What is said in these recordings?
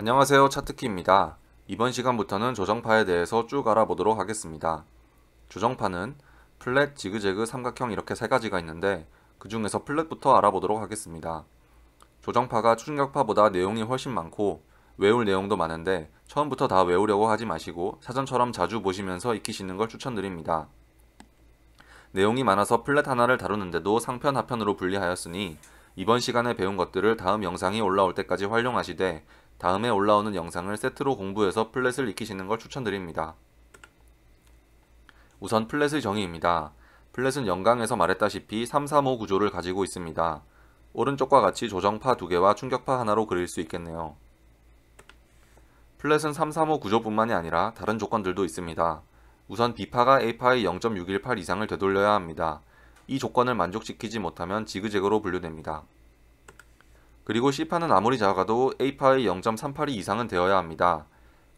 안녕하세요, 차트키입니다. 이번 시간부터는 조정파에 대해서 쭉 알아보도록 하겠습니다. 조정파는 플랫, 지그재그, 삼각형 이렇게 세 가지가 있는데 그 중에서 플랫부터 알아보도록 하겠습니다. 조정파가 충격파보다 내용이 훨씬 많고 외울 내용도 많은데 처음부터 다 외우려고 하지 마시고 사전처럼 자주 보시면서 익히시는 걸 추천드립니다. 내용이 많아서 플랫 하나를 다루는데도 상편, 하편으로 분리하였으니 이번 시간에 배운 것들을 다음 영상이 올라올 때까지 활용하시되 다음에 올라오는 영상을 세트로 공부해서 플랫을 익히시는 걸 추천드립니다. 우선 플랫의 정의입니다. 플랫은 영강에서 말했다시피 3, 3, 5 구조를 가지고 있습니다. 오른쪽과 같이 조정파 2개와 충격파 하나로 그릴 수 있겠네요. 플랫은 3, 3, 5 구조뿐만이 아니라 다른 조건들도 있습니다. 우선 B파가 A파의 0.618 이상을 되돌려야 합니다. 이 조건을 만족시키지 못하면 지그재그로 분류됩니다. 그리고 C파는 아무리 작아도 A파의 0.382 이상은 되어야 합니다.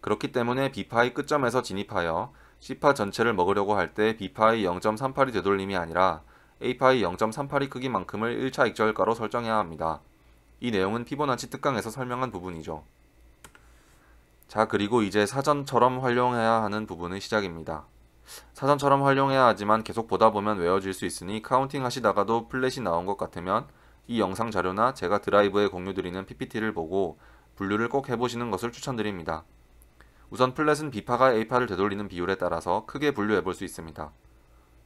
그렇기 때문에 B파의 끝점에서 진입하여 C파 전체를 먹으려고 할 때 B파의 0.382 되돌림이 아니라 A파의 0.382 크기만큼을 1차 익절가로 설정해야 합니다. 이 내용은 피보나치 특강에서 설명한 부분이죠. 자, 그리고 이제 사전처럼 활용해야 하는 부분의 시작입니다. 사전처럼 활용해야 하지만 계속 보다 보면 외워질 수 있으니 카운팅 하시다가도 플랫이 나온 것 같으면 이 영상 자료나 제가 드라이브에 공유드리는 PPT를 보고 분류를 꼭 해보시는 것을 추천드립니다. 우선 플랫은 B파가 A파를 되돌리는 비율에 따라서 크게 분류해 볼 수 있습니다.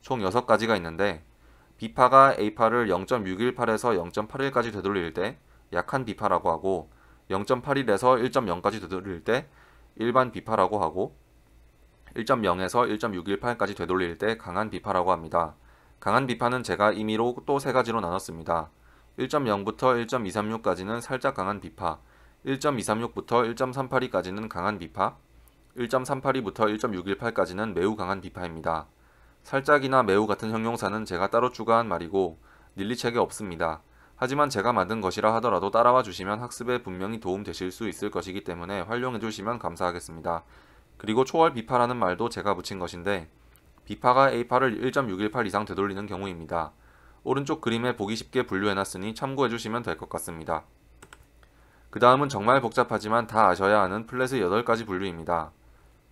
총 6가지가 있는데 B파가 A파를 0.618에서 0.81까지 되돌릴 때 약한 B파라고 하고 0.81에서 1.0까지 되돌릴 때 일반 B파라고 하고 1.0에서 1.618까지 되돌릴 때 강한 B파라고 합니다. 강한 B파는 제가 임의로 또 3가지로 나눴습니다. 1.0부터 1.236까지는 살짝 강한 B파, 1.236부터 1.382까지는 강한 B파, 1.382부터 1.618까지는 매우 강한 B파입니다. 살짝이나 매우 같은 형용사는 제가 따로 추가한 말이고 닐리책에 없습니다. 하지만 제가 만든 것이라 하더라도 따라와 주시면 학습에 분명히 도움 되실 수 있을 것이기 때문에 활용해 주시면 감사하겠습니다. 그리고 초월 B파라는 말도 제가 붙인 것인데 B파가 A파를 1.618 이상 되돌리는 경우입니다. 오른쪽 그림에 보기 쉽게 분류해놨으니 참고해 주시면 될 것 같습니다. 그 다음은 정말 복잡하지만 다 아셔야 하는 플랫의 8가지 분류입니다.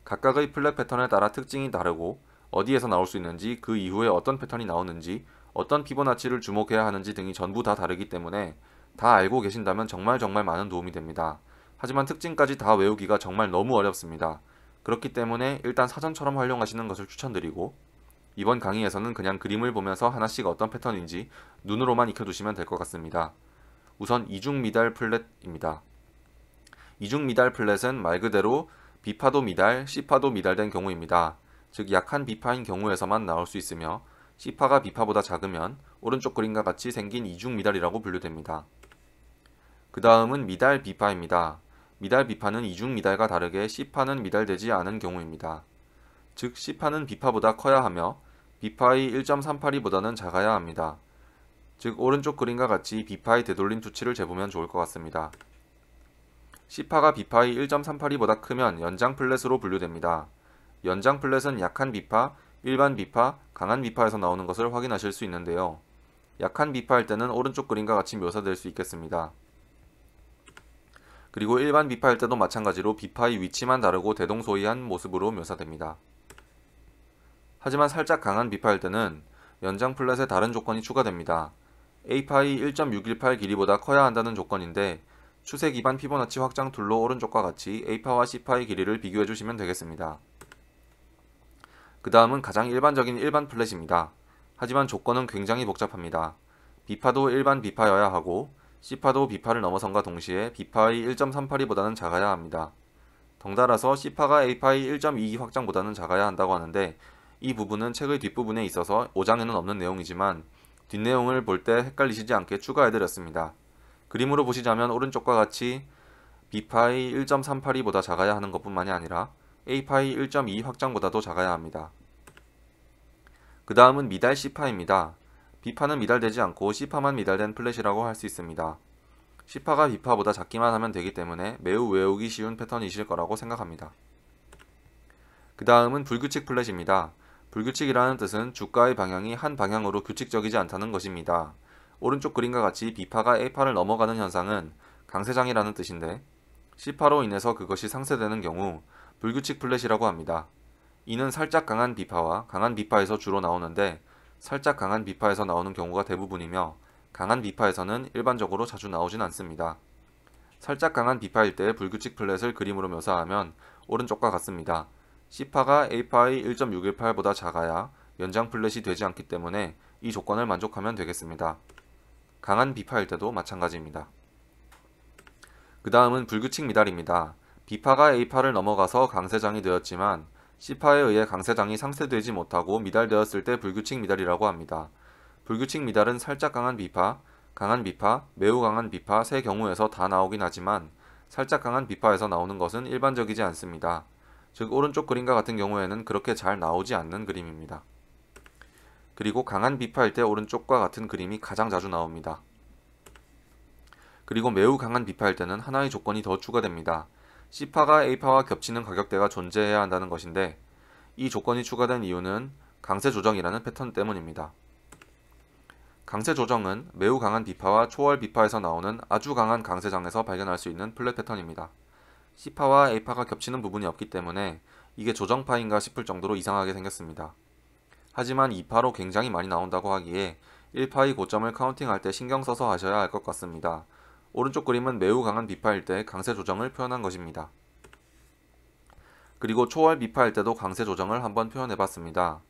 각각의 플랫 패턴에 따라 특징이 다르고 어디에서 나올 수 있는지, 그 이후에 어떤 패턴이 나오는지, 어떤 피보나치를 주목해야 하는지 등이 전부 다 다르기 때문에 다 알고 계신다면 정말 많은 도움이 됩니다. 하지만 특징까지 다 외우기가 정말 너무 어렵습니다. 그렇기 때문에 일단 사전처럼 활용하시는 것을 추천드리고 이번 강의에서는 그냥 그림을 보면서 하나씩 어떤 패턴인지 눈으로만 익혀두시면 될 것 같습니다. 우선 이중 미달 플랫입니다. 이중 미달 플랫은 말 그대로 B파도 미달, C파도 미달된 경우입니다. 즉 약한 B파인 경우에서만 나올 수 있으며 C파가 B파보다 작으면 오른쪽 그림과 같이 생긴 이중 미달이라고 분류됩니다. 그 다음은 미달 B파입니다. 미달 B파는 이중 미달과 다르게 C파는 미달되지 않은 경우입니다. 즉 C파는 B파보다 커야 하며 B파의 1.382보다는 작아야 합니다. 즉 오른쪽 그림과 같이 B파의 되돌림 수치를 재보면 좋을 것 같습니다. C파가 B파의 1.382보다 크면 연장 플랫으로 분류됩니다. 연장 플랫은 약한 B파, 일반 B파, 강한 B파에서 나오는 것을 확인하실 수 있는데요. 약한 B파일 때는 오른쪽 그림과 같이 묘사될 수 있겠습니다. 그리고 일반 B파일 때도 마찬가지로 B파의 위치만 다르고 대동소이한 모습으로 묘사됩니다. 하지만 살짝 강한 B파일 때는 연장 플랫에 다른 조건이 추가됩니다. A파의 1.618 길이보다 커야 한다는 조건인데 추세 기반 피보나치 확장 툴로 오른쪽과 같이 A파와 C파의 길이를 비교해 주시면 되겠습니다. 그 다음은 가장 일반적인 일반 플랫입니다. 하지만 조건은 굉장히 복잡합니다. B파도 일반 B파여야 하고 C파도 B파를 넘어선과 동시에 B파의 1.382보다는 작아야 합니다. 덩달아서 C파가 A파의 1.22 확장보다는 작아야 한다고 하는데 이 부분은 책의 뒷부분에 있어서 5장에는 없는 내용이지만 뒷내용을 볼 때 헷갈리시지 않게 추가해드렸습니다. 그림으로 보시자면 오른쪽과 같이 B파의 1.382보다 작아야 하는 것뿐만이 아니라 A파의 1.2 확장보다도 작아야 합니다. 그 다음은 미달 C파입니다. B파는 미달되지 않고 C파만 미달된 플랫이라고 할 수 있습니다. C파가 B파보다 작기만 하면 되기 때문에 매우 외우기 쉬운 패턴이실 거라고 생각합니다. 그 다음은 불규칙 플랫입니다. 불규칙이라는 뜻은 주가의 방향이 한 방향으로 규칙적이지 않다는 것입니다. 오른쪽 그림과 같이 B파가 A파를 넘어가는 현상은 강세장이라는 뜻인데 C파로 인해서 그것이 상쇄되는 경우 불규칙 플랫이라고 합니다. 이는 살짝 강한 B파와 강한 B파에서 주로 나오는데 살짝 강한 B파에서 나오는 경우가 대부분이며 강한 B파에서는 일반적으로 자주 나오진 않습니다. 살짝 강한 B파일 때 불규칙 플랫을 그림으로 묘사하면 오른쪽과 같습니다. C파가 A파의 1.618보다 작아야 연장 플랫이 되지 않기 때문에 이 조건을 만족하면 되겠습니다. 강한 B파일 때도 마찬가지입니다. 그 다음은 불규칙 미달입니다. B파가 A파를 넘어가서 강세장이 되었지만 C파에 의해 강세장이 상쇄되지 못하고 미달되었을 때 불규칙 미달이라고 합니다. 불규칙 미달은 살짝 강한 B파, 강한 B파, 매우 강한 B파 세 경우에서 다 나오긴 하지만 살짝 강한 B파에서 나오는 것은 일반적이지 않습니다. 즉 오른쪽 그림과 같은 경우에는 그렇게 잘 나오지 않는 그림입니다. 그리고 강한 B파일 때 오른쪽과 같은 그림이 가장 자주 나옵니다. 그리고 매우 강한 B파일 때는 하나의 조건이 더 추가됩니다. C파가 A파와 겹치는 가격대가 존재해야 한다는 것인데 이 조건이 추가된 이유는 강세 조정이라는 패턴 때문입니다. 강세 조정은 매우 강한 B파와 초월 B파에서 나오는 아주 강한 강세장에서 발견할 수 있는 플랫 패턴입니다. C파와 A파가 겹치는 부분이 없기 때문에 이게 조정파인가 싶을 정도로 이상하게 생겼습니다. 하지만 2파로 굉장히 많이 나온다고 하기에 1파의 고점을 카운팅할 때 신경 써서 하셔야 할 것 같습니다. 오른쪽 그림은 매우 강한 B파일 때 강세 조정을 표현한 것입니다. 그리고 초월 B파일 때도 강세 조정을 한번 표현해봤습니다.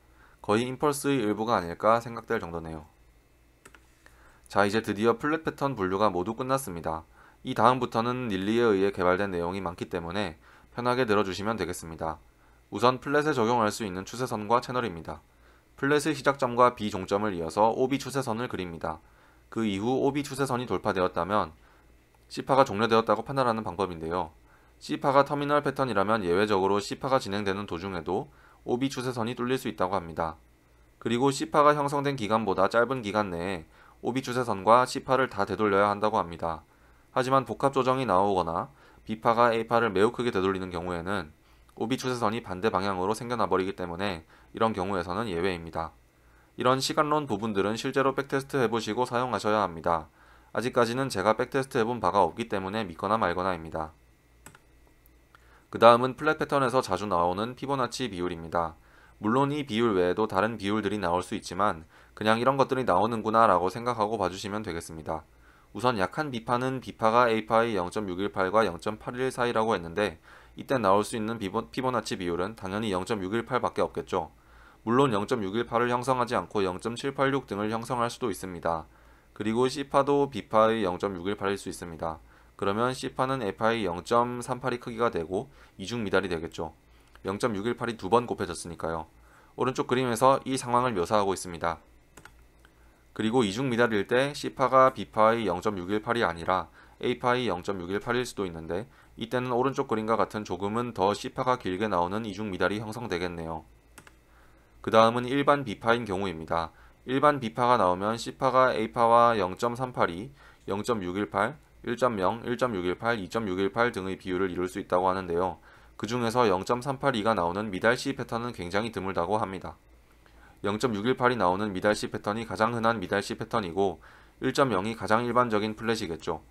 거의 임펄스의 일부가 아닐까 생각될 정도네요. 자, 이제 드디어 플랫 패턴 분류가 모두 끝났습니다. 이 다음부터는 릴리에 의해 개발된 내용이 많기 때문에 편하게 들어주시면 되겠습니다. 우선 플랫에 적용할 수 있는 추세선과 채널입니다. 플랫의 시작점과 B 종점을 이어서 OB 추세선을 그립니다. 그 이후 OB 추세선이 돌파되었다면 C파가 종료되었다고 판단하는 방법인데요. C파가 터미널 패턴이라면 예외적으로 C파가 진행되는 도중에도 OB 추세선이 뚫릴 수 있다고 합니다. 그리고 C파가 형성된 기간보다 짧은 기간 내에 OB 추세선과 C파를 다 되돌려야 한다고 합니다. 하지만 복합 조정이 나오거나 B파가 A파를 매우 크게 되돌리는 경우에는 OB 추세선이 반대 방향으로 생겨나 버리기 때문에 이런 경우에서는 예외입니다. 이런 시간론 부분들은 실제로 백테스트 해보시고 사용하셔야 합니다. 아직까지는 제가 백테스트 해본 바가 없기 때문에 믿거나 말거나입니다. 그 다음은 플랫 패턴에서 자주 나오는 피보나치 비율입니다. 물론 이 비율 외에도 다른 비율들이 나올 수 있지만 그냥 이런 것들이 나오는구나 라고 생각하고 봐주시면 되겠습니다. 우선 약한 B파는 B파가 A파의 0.618과 0.811 사이라고 했는데 이때 나올 수 있는 피보나치 비율은 당연히 0.618밖에 없겠죠. 물론 0.618을 형성하지 않고 0.786 등을 형성할 수도 있습니다. 그리고 C파도 B파의 0.618일 수 있습니다. 그러면 C파는 A파의 0.382 크기가 되고 이중 미달이 되겠죠. 0.618이 두 번 곱해졌으니까요. 오른쪽 그림에서 이 상황을 묘사하고 있습니다. 그리고 이중 미달일 때 C파가 B파의 0.618이 아니라 A파의 0.618일 수도 있는데 이때는 오른쪽 그림과 같은 조금은 더 C파가 길게 나오는 이중 미달이 형성되겠네요. 그 다음은 일반 B파인 경우입니다. 일반 B파가 나오면 C파가 A파와 0.382, 0.618, 1.0, 1.618, 2.618 등의 비율을 이룰 수 있다고 하는데요. 그 중에서 0.382가 나오는 미달 C 패턴은 굉장히 드물다고 합니다. 0.618이 나오는 미달 C 패턴이 가장 흔한 미달 C 패턴이고 1.0이 가장 일반적인 플랫이겠죠.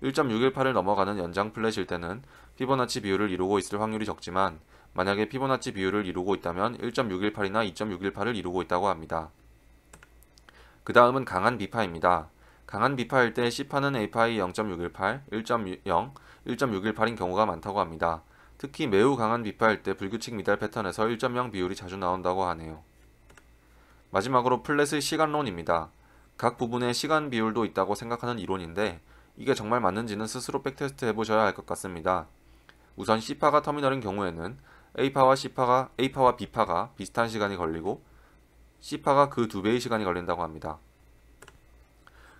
1.618을 넘어가는 연장 플랫일 때는 피보나치 비율을 이루고 있을 확률이 적지만 만약에 피보나치 비율을 이루고 있다면 1.618이나 2.618을 이루고 있다고 합니다. 그 다음은 강한 B파입니다. 강한 B파일 때 C파는 A파의 0.618, 1.0, 1.618인 경우가 많다고 합니다. 특히 매우 강한 B파일 때 불규칙 미달 패턴에서 1.0 비율이 자주 나온다고 하네요. 마지막으로 플랫의 시간론입니다. 각 부분에 시간 비율도 있다고 생각하는 이론인데 이게 정말 맞는지는 스스로 백테스트 해보셔야 할 것 같습니다. 우선 C파가 터미널인 경우에는 A파와 B파가 비슷한 시간이 걸리고 C파가 그 2배의 시간이 걸린다고 합니다.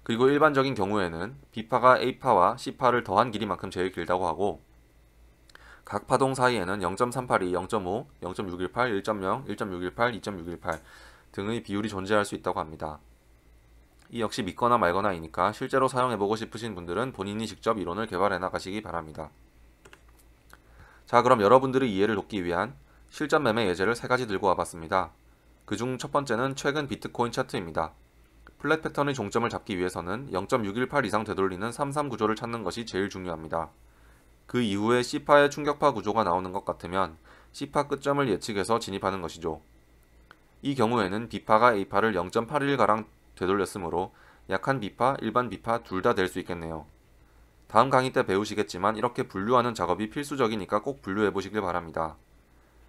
그리고 일반적인 경우에는 B파가 A파와 C파를 더한 길이만큼 제일 길다고 하고 각 파동 사이에는 0.382, 0.5, 0.618, 1.0, 1.618, 2.618 등의 비율이 존재할 수 있다고 합니다. 이 역시 믿거나 말거나이니까 실제로 사용해보고 싶으신 분들은 본인이 직접 이론을 개발해 나가시기 바랍니다. 자, 그럼 여러분들의 이해를 돕기 위한 실전 매매 예제를 3가지 들고 와봤습니다. 그중 첫 번째는 최근 비트코인 차트입니다. 플랫 패턴의 종점을 잡기 위해서는 0.618 이상 되돌리는 33 구조를 찾는 것이 제일 중요합니다. 그 이후에 C파의 충격파 구조가 나오는 것 같으면 C파 끝점을 예측해서 진입하는 것이죠. 이 경우에는 B파가 A파를 0.81가량 되돌렸으므로 약한 B파, 일반 B파 둘 다 될 수 있겠네요. 다음 강의 때 배우시겠지만 이렇게 분류하는 작업이 필수적이니까 꼭 분류해 보시길 바랍니다.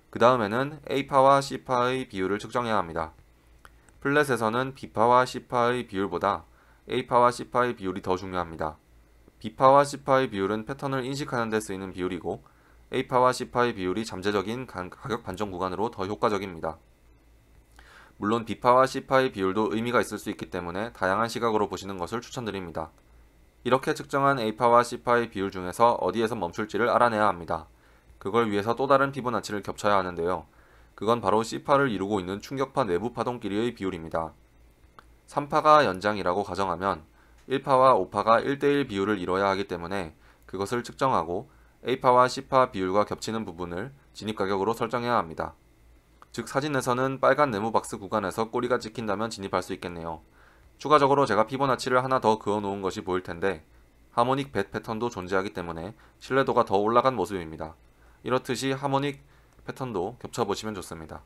그 다음에는 A파와 C파의 비율을 측정해야 합니다. 플랫에서는 B파와 C파의 비율보다 A파와 C파의 비율이 더 중요합니다. B파와 C파의 비율은 패턴을 인식하는 데 쓰이는 비율이고 A파와 C파의 비율이 잠재적인 가격 반전 구간으로 더 효과적입니다. 물론 B파와 C파의 비율도 의미가 있을 수 있기 때문에 다양한 시각으로 보시는 것을 추천드립니다. 이렇게 측정한 A파와 C파의 비율 중에서 어디에서 멈출지를 알아내야 합니다. 그걸 위해서 또 다른 피보나치를 겹쳐야 하는데요. 그건 바로 C파를 이루고 있는 충격파 내부 파동끼리의 비율입니다. 3파가 연장이라고 가정하면 1파와 5파가 1대1 비율을 이뤄야 하기 때문에 그것을 측정하고 A파와 C파 비율과 겹치는 부분을 진입가격으로 설정해야 합니다. 즉 사진에서는 빨간 네모 박스 구간에서 꼬리가 찍힌다면 진입할 수 있겠네요. 추가적으로 제가 피보나치를 하나 더 그어 놓은 것이 보일 텐데 하모닉 벳 패턴도 존재하기 때문에 신뢰도가 더 올라간 모습입니다. 이렇듯이 하모닉 패턴도 겹쳐보시면 좋습니다.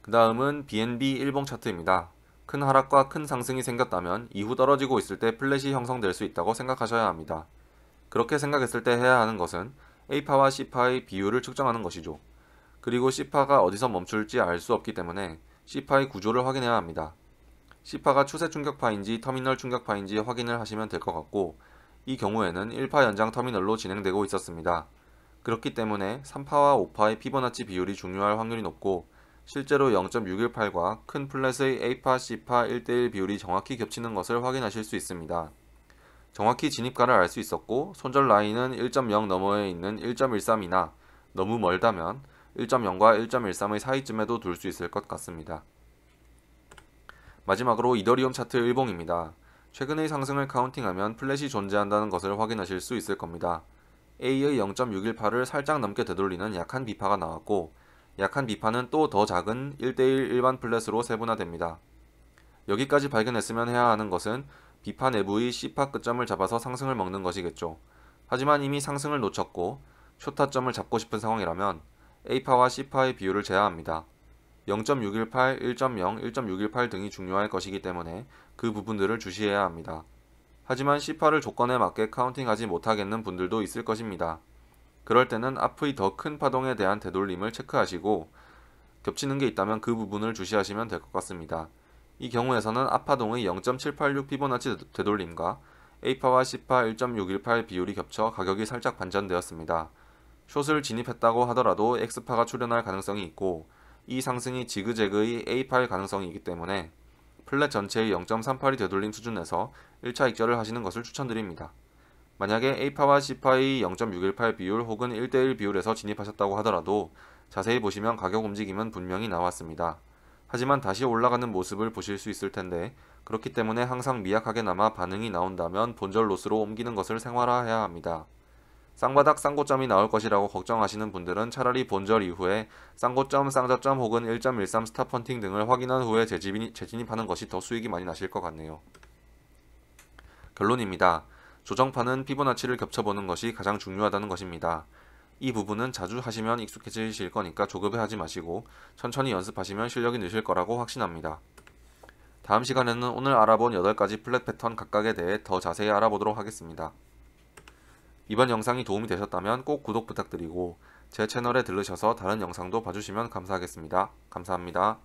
그 다음은 BNB 일봉 차트입니다. 큰 하락과 큰 상승이 생겼다면 이후 떨어지고 있을 때 플랫이 형성될 수 있다고 생각하셔야 합니다. 그렇게 생각했을 때 해야 하는 것은 A파와 C파의 비율을 측정하는 것이죠. 그리고 C파가 어디서 멈출지 알 수 없기 때문에 C파의 구조를 확인해야 합니다. C파가 추세 충격파인지 터미널 충격파인지 확인을 하시면 될 것 같고 이 경우에는 1파 연장 터미널로 진행되고 있었습니다. 그렇기 때문에 3파와 5파의 피보나치 비율이 중요할 확률이 높고 실제로 0.618과 큰 플랫의 A파, C파 1대1 비율이 정확히 겹치는 것을 확인하실 수 있습니다. 정확히 진입가를 알 수 있었고 손절 라인은 1.0 너머에 있는 1.13이나 너무 멀다면 1.0과 1.13의 사이쯤에도 둘 수 있을 것 같습니다. 마지막으로 이더리움 차트 일봉입니다. 최근의 상승을 카운팅하면 플랫이 존재한다는 것을 확인하실 수 있을 겁니다. A의 0.618을 살짝 넘게 되돌리는 약한 B파가 나왔고 약한 B파는 또 더 작은 1대1 일반 플랫으로 세분화됩니다. 여기까지 발견했으면 해야 하는 것은 B파 내부의 C파 끝점을 잡아서 상승을 먹는 것이겠죠. 하지만 이미 상승을 놓쳤고 쇼타점을 잡고 싶은 상황이라면 A파와 C파의 비율을 재야 합니다. 0.618, 1.0, 1.618 등이 중요할 것이기 때문에 그 부분들을 주시해야 합니다. 하지만 C파를 조건에 맞게 카운팅하지 못하겠는 분들도 있을 것입니다. 그럴 때는 앞의 더 큰 파동에 대한 되돌림을 체크하시고 겹치는 게 있다면 그 부분을 주시하시면 될 것 같습니다. 이 경우에서는 앞파동의 0.786 피보나치 되돌림과 A파와 C파 1.618 비율이 겹쳐 가격이 살짝 반전되었습니다. 숏을 진입했다고 하더라도 X파가 출현할 가능성이 있고 이 상승이 지그재그의 A파일 가능성이 있기 때문에 플랫 전체의 0.38이 되돌림 수준에서 1차 익절을 하시는 것을 추천드립니다. 만약에 A파와 C파의 0.618 비율 혹은 1대1 비율에서 진입하셨다고 하더라도 자세히 보시면 가격 움직임은 분명히 나왔습니다. 하지만 다시 올라가는 모습을 보실 수 있을 텐데 그렇기 때문에 항상 미약하게나마 반응이 나온다면 본절 로스로 옮기는 것을 생활화해야 합니다. 쌍바닥 쌍고점이 나올 것이라고 걱정하시는 분들은 차라리 본절 이후에 쌍고점, 쌍저점 혹은 1.13 스탑펀팅 등을 확인한 후에 재진입하는 것이 더 수익이 많이 나실 것 같네요. 결론입니다. 조정파는 피보나치를 겹쳐보는 것이 가장 중요하다는 것입니다. 이 부분은 자주 하시면 익숙해지실 거니까 조급해하지 마시고 천천히 연습하시면 실력이 느실 거라고 확신합니다. 다음 시간에는 오늘 알아본 8가지 플랫 패턴 각각에 대해 더 자세히 알아보도록 하겠습니다. 이번 영상이 도움이 되셨다면 꼭 구독 부탁드리고 제 채널에 들르셔서 다른 영상도 봐주시면 감사하겠습니다. 감사합니다.